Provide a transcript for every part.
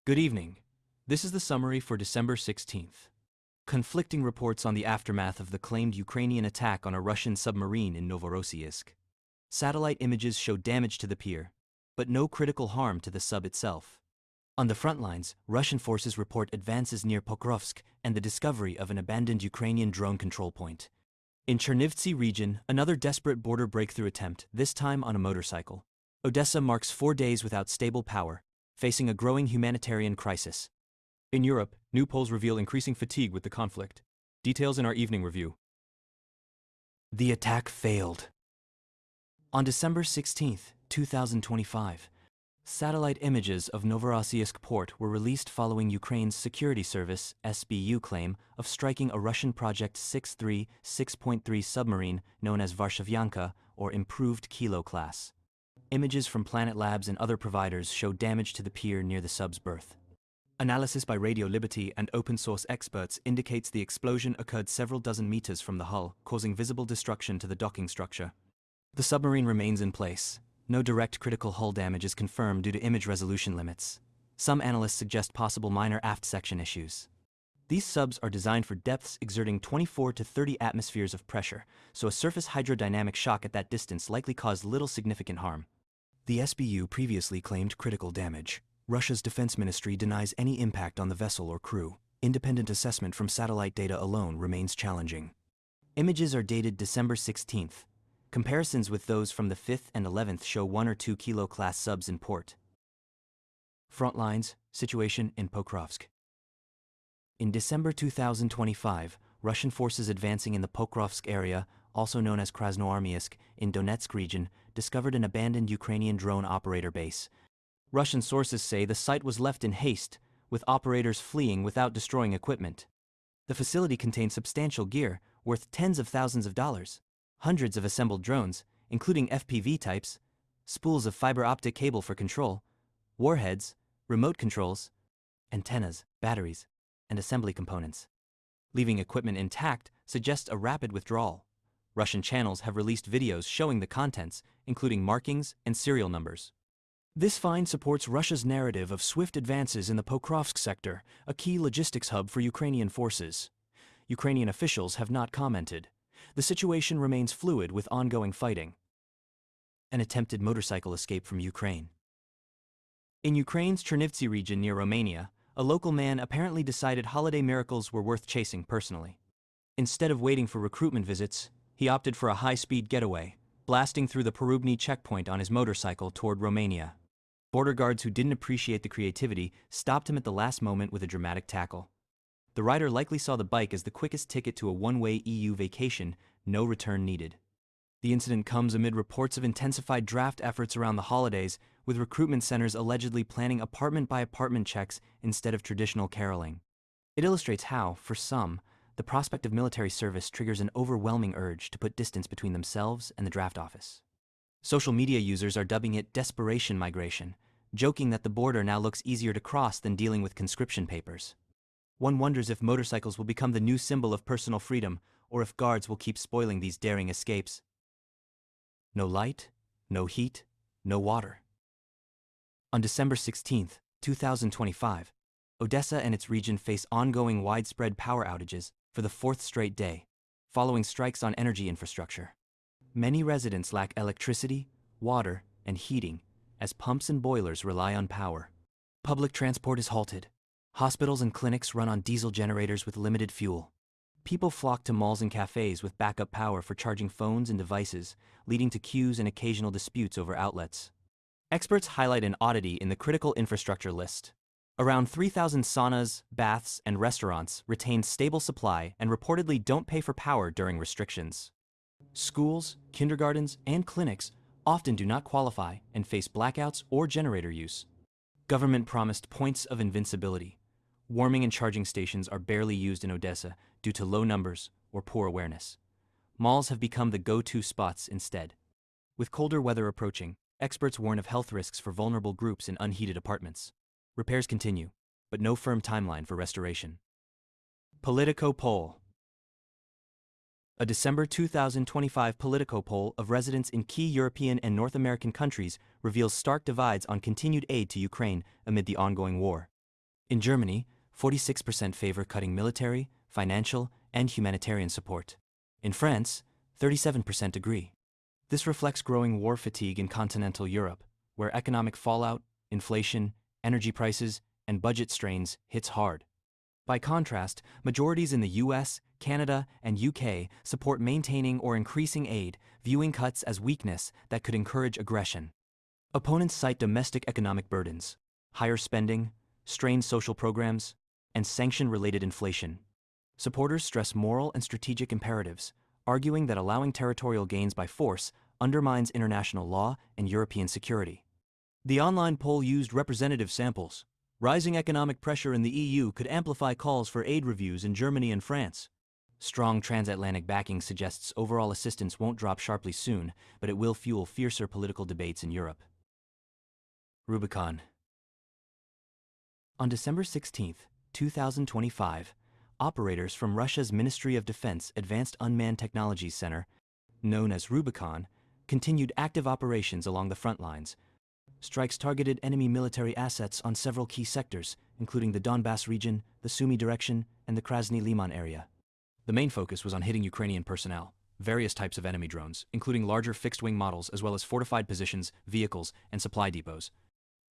Good evening. This is the summary for December 16th. Conflicting reports on the aftermath of the claimed Ukrainian attack on a Russian submarine in Novorossiysk. Satellite images show damage to the pier, but no critical harm to the sub itself. On the front lines, Russian forces report advances near Pokrovsk and the discovery of an abandoned Ukrainian drone control point. In Chernivtsi region, another desperate border breakthrough attempt, this time on a motorcycle. Odessa marks 4 days without stable power, facing a growing humanitarian crisis. In Europe, new polls reveal increasing fatigue with the conflict. Details in our evening review. The attack failed. On December 16, 2025, satellite images of Novorossiysk port were released following Ukraine's security service SBU claim of striking a Russian Project 6.3 submarine known as Varshavyanka, or improved Kilo class. Images from Planet Labs and other providers show damage to the pier near the sub's berth. Analysis by Radio Liberty and open-source experts indicates the explosion occurred several dozen meters from the hull, causing visible destruction to the docking structure. The submarine remains in place. No direct critical hull damage is confirmed due to image resolution limits. Some analysts suggest possible minor aft section issues. These subs are designed for depths exerting 24 to 30 atmospheres of pressure, so a surface hydrodynamic shock at that distance likely caused little significant harm. The SBU previously claimed critical damage. Russia's defense ministry denies any impact on the vessel or crew. Independent assessment from satellite data alone remains challenging. Images are dated December 16th. Comparisons with those from the 5th and 11th show 1 or 2 kilo class subs in port. Front lines, situation in Pokrovsk. In December 2025, Russian forces advancing in the Pokrovsk area, also known as Krasnoarmysk, in Donetsk region, discovered an abandoned Ukrainian drone operator base. Russian sources say the site was left in haste, with operators fleeing without destroying equipment. The facility contained substantial gear, worth tens of thousands of dollars, hundreds of assembled drones, including FPV types, spools of fiber optic cable for control, warheads, remote controls, antennas, batteries, and assembly components. Leaving equipment intact suggests a rapid withdrawal. Russian channels have released videos showing the contents, including markings and serial numbers. This find supports Russia's narrative of swift advances in the Pokrovsk sector, a key logistics hub for Ukrainian forces. Ukrainian officials have not commented. The situation remains fluid with ongoing fighting. An attempted motorcycle escape from Ukraine. In Ukraine's Chernivtsi region near Romania, a local man apparently decided holiday miracles were worth chasing personally. Instead of waiting for recruitment visits, he opted for a high-speed getaway, blasting through the Porubny checkpoint on his motorcycle toward Romania. Border guards who didn't appreciate the creativity stopped him at the last moment with a dramatic tackle. The rider likely saw the bike as the quickest ticket to a one-way EU vacation, no return needed. The incident comes amid reports of intensified draft efforts around the holidays, with recruitment centers allegedly planning apartment-by-apartment checks instead of traditional caroling. It illustrates how, for some, the prospect of military service triggers an overwhelming urge to put distance between themselves and the draft office. Social media users are dubbing it desperation migration, joking that the border now looks easier to cross than dealing with conscription papers. One wonders if motorcycles will become the new symbol of personal freedom, or if guards will keep spoiling these daring escapes. No light, no heat, no water. On December 16, 2025, Odessa and its region face ongoing widespread power outages for the 4th straight day, following strikes on energy infrastructure. Many residents lack electricity, water, and heating, as pumps and boilers rely on power. Public transport is halted. Hospitals and clinics run on diesel generators with limited fuel. People flock to malls and cafes with backup power for charging phones and devices, leading to queues and occasional disputes over outlets. Experts highlight an oddity in the critical infrastructure list. Around 3,000 saunas, baths, and restaurants retain stable supply and reportedly don't pay for power during restrictions. Schools, kindergartens, and clinics often do not qualify and face blackouts or generator use. Government promised points of invincibility. Warming and charging stations are barely used in Odessa due to low numbers or poor awareness. Malls have become the go-to spots instead. With colder weather approaching, experts warn of health risks for vulnerable groups in unheated apartments. Repairs continue, but no firm timeline for restoration. Politico poll. A December 2025 Politico poll of residents in key European and North American countries reveals stark divides on continued aid to Ukraine amid the ongoing war. In Germany, 46% favor cutting military, financial, and humanitarian support. In France, 37% agree. This reflects growing war fatigue in continental Europe, where economic fallout, inflation, energy prices, and budget strains hits hard. By contrast, majorities in the US, Canada, and UK support maintaining or increasing aid, viewing cuts as weakness that could encourage aggression. Opponents cite domestic economic burdens, higher spending, strained social programs, and sanction-related inflation. Supporters stress moral and strategic imperatives, arguing that allowing territorial gains by force undermines international law and European security. The online poll used representative samples. Rising economic pressure in the EU could amplify calls for aid reviews in Germany and France. Strong transatlantic backing suggests overall assistance won't drop sharply soon, but it will fuel fiercer political debates in Europe. Rubicon. On December 16, 2025, operators from Russia's Ministry of Defense Advanced Unmanned Technologies Center, known as Rubicon, continued active operations along the front lines. Strikes targeted enemy military assets on several key sectors, including the Donbass region, the Sumy direction, and the Krasny Liman area. The main focus was on hitting Ukrainian personnel, various types of enemy drones, including larger fixed-wing models as well as fortified positions, vehicles, and supply depots.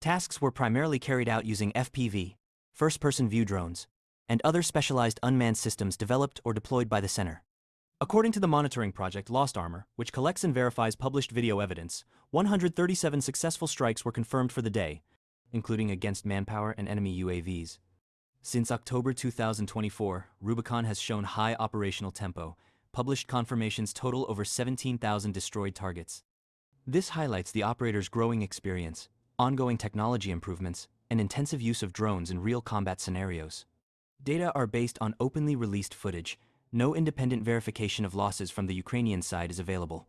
Tasks were primarily carried out using FPV, first-person view drones, and other specialized unmanned systems developed or deployed by the center. According to the monitoring project Lost Armor, which collects and verifies published video evidence, 137 successful strikes were confirmed for the day, including against manpower and enemy UAVs. Since October 2024, Rubicon has shown high operational tempo. Published confirmations total over 17,000 destroyed targets. This highlights the operator's growing experience, ongoing technology improvements, and intensive use of drones in real combat scenarios. Data are based on openly released footage. No independent verification of losses from the Ukrainian side is available.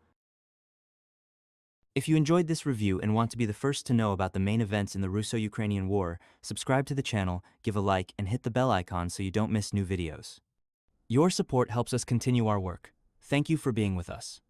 If you enjoyed this review and want to be the first to know about the main events in the Russo-Ukrainian War, subscribe to the channel, give a like, and hit the bell icon so you don't miss new videos. Your support helps us continue our work. Thank you for being with us.